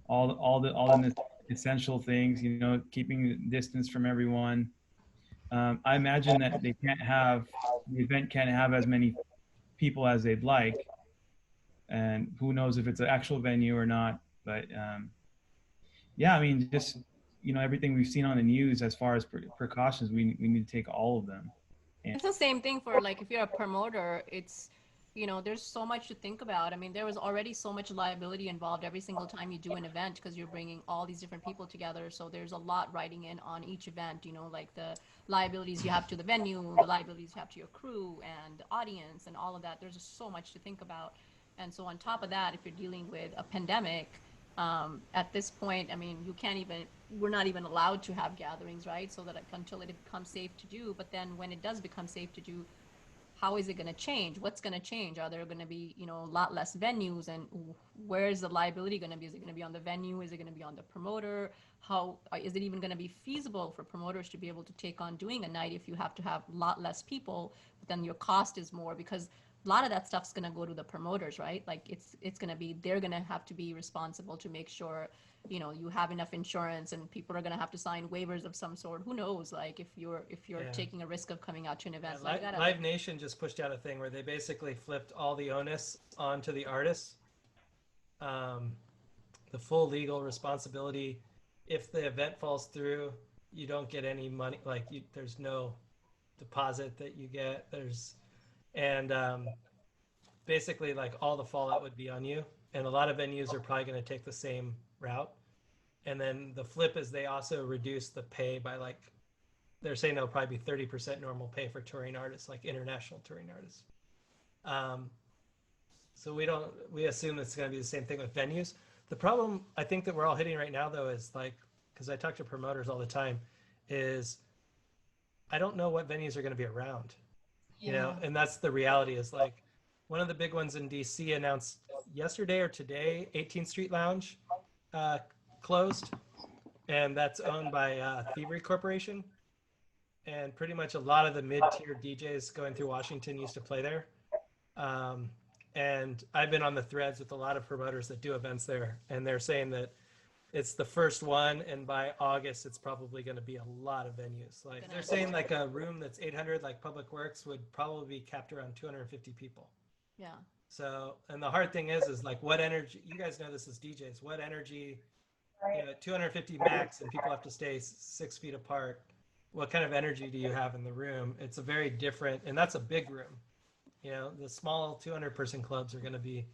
all the essential things. You know, keeping distance from everyone. I imagine that the event can't have as many people as they'd like, and who knows if it's an actual venue or not. But yeah, I mean, just, you know, everything we've seen on the news as far as precautions, we need to take all of them. It's the same thing for like if you're a promoter, it's, you know, there's so much to think about. I mean, there was already so much liability involved every single time you do an event because you're bringing all these different people together. So there's a lot riding in on each event, you know, like the liabilities you have to the venue, the liabilities you have to your crew and the audience and all of that. There's just so much to think about. And so on top of that, if you're dealing with a pandemic, at this point, I mean, we're not even allowed to have gatherings, right? So that until it becomes safe to do, but then when it does become safe to do, how is it going to change? What's going to change? Are there going to be, you know, a lot less venues, and where is the liability going to be? Is it going to be on the venue? Is it going to be on the promoter? How is it even going to be feasible for promoters to be able to take on doing a night if you have to have a lot less people, but then your cost is more? Because a lot of that stuff's going to go to the promoters, right? Like it's going to be, they're going to have to be responsible to make sure, you know, you have enough insurance, and people are going to have to sign waivers of some sort. Who knows? Like if you're Yeah. taking a risk of coming out to an event Yeah, like that. Live Nation just pushed out a thing where they basically flipped all the onus onto the artists. The full legal responsibility. If the event falls through, you don't get any money. Like there's no deposit that you get. Basically like all the fallout would be on you. And a lot of venues are probably going to take the same route. And then the flip is they also reduce the pay by like, they're saying it'll probably be 30% normal pay for touring artists, like international touring artists. So we assume it's going to be the same thing with venues. The problem I think that we're all hitting right now though is like, because I talk to promoters all the time, is I don't know what venues are going to be around, you know, Yeah. and that's the reality is like one of the big ones in DC announced yesterday or today, 18th Street Lounge uh, closed, and that's owned by Thievery Corporation. And pretty much a lot of the mid-tier DJs going through Washington used to play there. Um, and I've been on the threads with a lot of promoters that do events there, and they're saying that it's the first one, and by August, it's probably going to be a lot of venues. Like they're saying, like a room that's 800, like Public Works, would probably be capped around 250 people. Yeah. So, and the hard thing is like what energy? You guys know this as DJs. What energy? You know, 250 max, and people have to stay 6 feet apart. What kind of energy do you have in the room? It's a very different, and that's a big room. You know, the small 200-person clubs are going to be,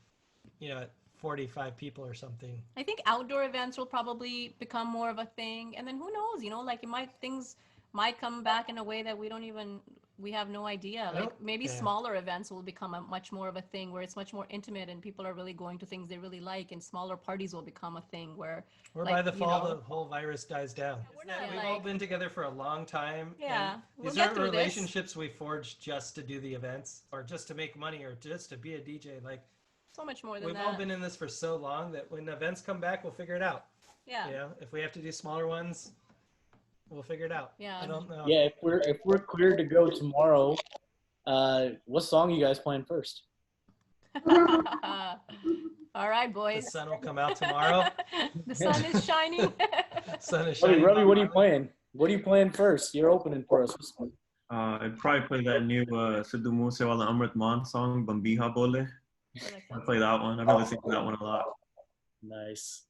you know, at 45 people or something. I think outdoor events will probably become more of a thing. And then who knows, you know, like things might come back in a way that we have no idea. Like maybe Yeah. smaller events will become a much more of a thing where it's much more intimate and people are really going to things they really like, and smaller parties will become a thing where Or like, by the you fall, know, the whole virus dies down. we're not We've all like- been together for a long time. Yeah, and we'll these get aren't through this. relationships we forged just to do the events or just to make money or just to be a DJ. Like so much more than we've that. all been in this for so long that when events come back, we'll figure it out. Yeah. You know, if we have to do smaller ones, we'll figure it out. Yeah. I don't know. Yeah, if we're cleared to go tomorrow, what song you guys playing first? All right, The boys. sun will come out tomorrow. The sun is shining. Sun is Robbie, shining. Robbie, what are you playing? What are you playing first? You're opening for us. I'd probably play that new Sidhu Moosewala Amrit Maan song, Bambiha Bole. I play that one. I've been listening to that one a lot. Nice.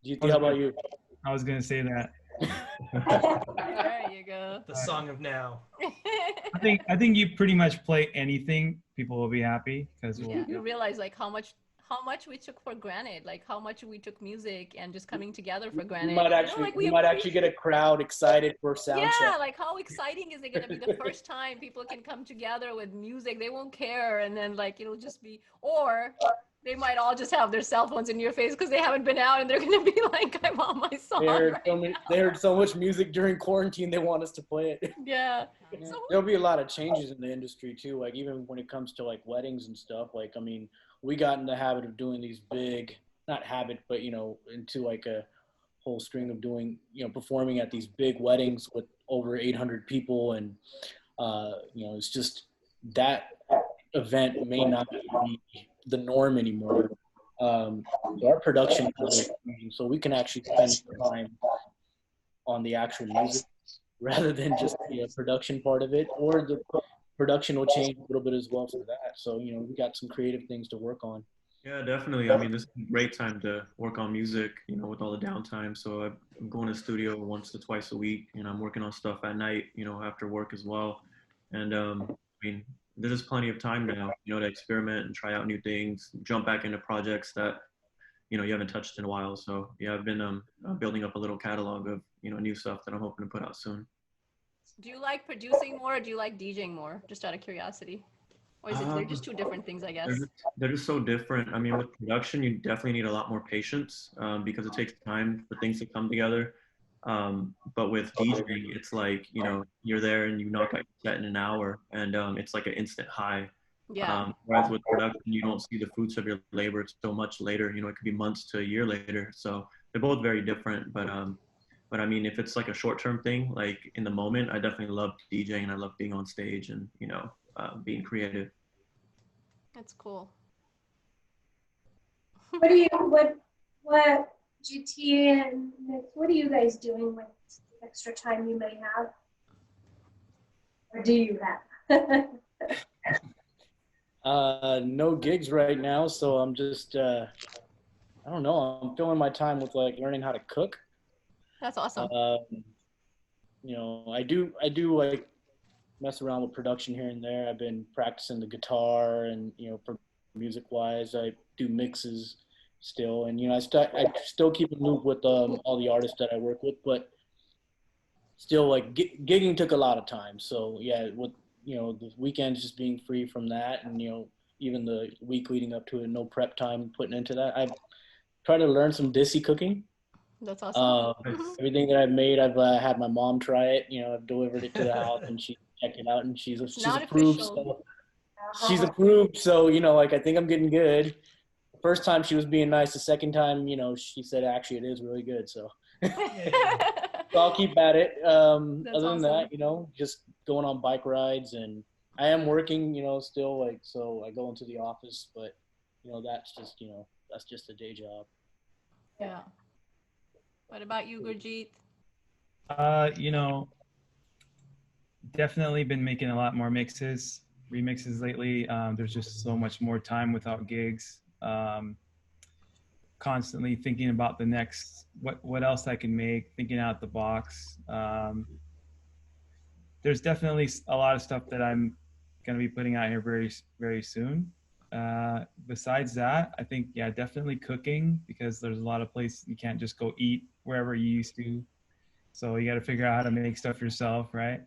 GT, how about you? I was gonna say that. There you go. The song of now. I think you pretty much play anything, people will be happy because Yeah, you realize like how much we took for granted, like how much we took music and just coming together for granted. You might You know, actually, like, you might actually get a crowd excited for sound yeah, check. like how exciting is it going to be the first time people can come together with music? They won't care, and then like it'll just be, or they might all just have their cell phones in your face because they haven't been out, and they're going to be like, "I want my song." They heard so much music during quarantine, they want us to play it. Yeah. So, There'll be a lot of changes in the industry too. Like even when it comes to like weddings and stuff. Like I mean, we got in the habit of doing these big, not habit, but you know, into like a whole string of doing, you know, performing at these big weddings with over 800 people, and you know, it's just that event may not be the norm anymore. So our production, so we can actually spend time on the actual music rather than just the production part of it, or the production will change a little bit as well for that. So, you know, we got some creative things to work on. Yeah, definitely. I mean, this is a great time to work on music, you know, with all the downtime. So I'm going to the studio once to twice a week, and I'm working on stuff at night, you know, after work as well. And I mean, there's plenty of time now, you know, to experiment and try out new things, jump back into projects that, you know, you haven't touched in a while. So yeah, I've been building up a little catalog of, you know, new stuff that I'm hoping to put out soon. do you like producing more, or do you like DJing more? Just out of curiosity, or is it they're just two different things, I guess? They're just so different. I mean, with production, you definitely need a lot more patience because it takes time for things to come together. But with DJing, it's like, you know, you're there and you knock out your set in an hour, and it's like an instant high. Yeah. Whereas with production, you don't see the fruits of your labor so much later. You know, it could be months to a year later. So they're both very different. But I mean, if it's like a short-term thing, like in the moment, I definitely love DJing and I love being on stage and, you know, being creative. That's cool. What GT and Nick, what are you guys doing with extra time you may have? Or do you have? No gigs right now, so I'm just I don't know, I'm filling my time with like learning how to cook. That's awesome. You know, I do like mess around with production here and there. I've been practicing the guitar, and you know, for music wise, I do mixes still, and you know, I still keep in loop with all the artists that I work with, but still like gigging took a lot of time. So yeah, with you know, the weekends just being free from that, and you know, even the week leading up to it, no prep time putting into that. I try to learn some Desi cooking. That's awesome. Nice. Everything that I've made, I've had my mom try it. You know, I've delivered it to the house, and she checked it out, and she's not approved. official. So she's approved. So you know, like I think I'm getting good. The first time she was being nice. The second time, you know, she said actually it is really good. So, so I'll keep at it. That's Other than awesome. that, you know, just going on bike rides, and I am working. You know, still like so I go into the office, but you know that's just a day job. Yeah. What about you, Gurjeet? You know, definitely been making a lot more remixes lately. There's just so much more time without gigs. Constantly thinking about the next, what else I can make, thinking out the box. There's definitely a lot of stuff that I'm going to be putting out here very, very soon. Besides that, I think, yeah, definitely cooking, because there's a lot of places you can't just go eat wherever you used to. So you got to figure out how to make stuff yourself, right?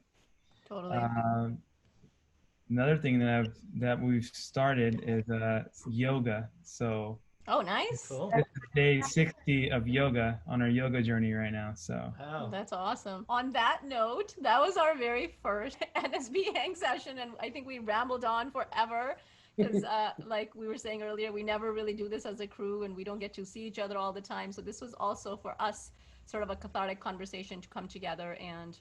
Totally. Another thing that we've started is yoga. So Oh, nice. Cool. this is day 60 of yoga on our yoga journey right now. So Wow. That's awesome. On that note, that was our very first NSB hang session, and I think we rambled on forever because, like we were saying earlier, we never really do this as a crew, and we don't get to see each other all the time. So this was also for us sort of a cathartic conversation to come together, and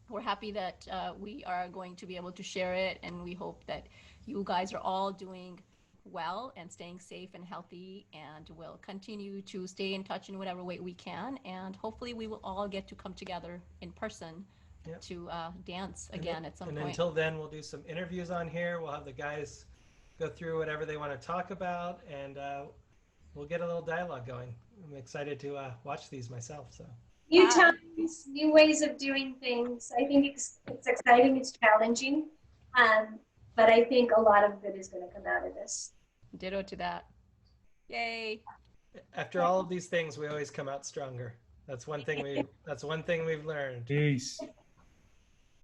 we're happy that we are going to be able to share it, and we hope that you guys are all doing well and staying safe and healthy, and we'll continue to stay in touch in whatever way we can, and hopefully we will all get to come together in person to dance again at some and point. Until then, we'll do some interviews on here. We'll have the guys go through whatever they want to talk about, and we'll get a little dialogue going. I'm excited to watch these myself. So New times, new ways of doing things. I think it's exciting, it's challenging, but I think a lot of good is going to come out of this. Ditto to that. Yay. after all of these things, we always come out stronger. That's one thing we've learned. peace.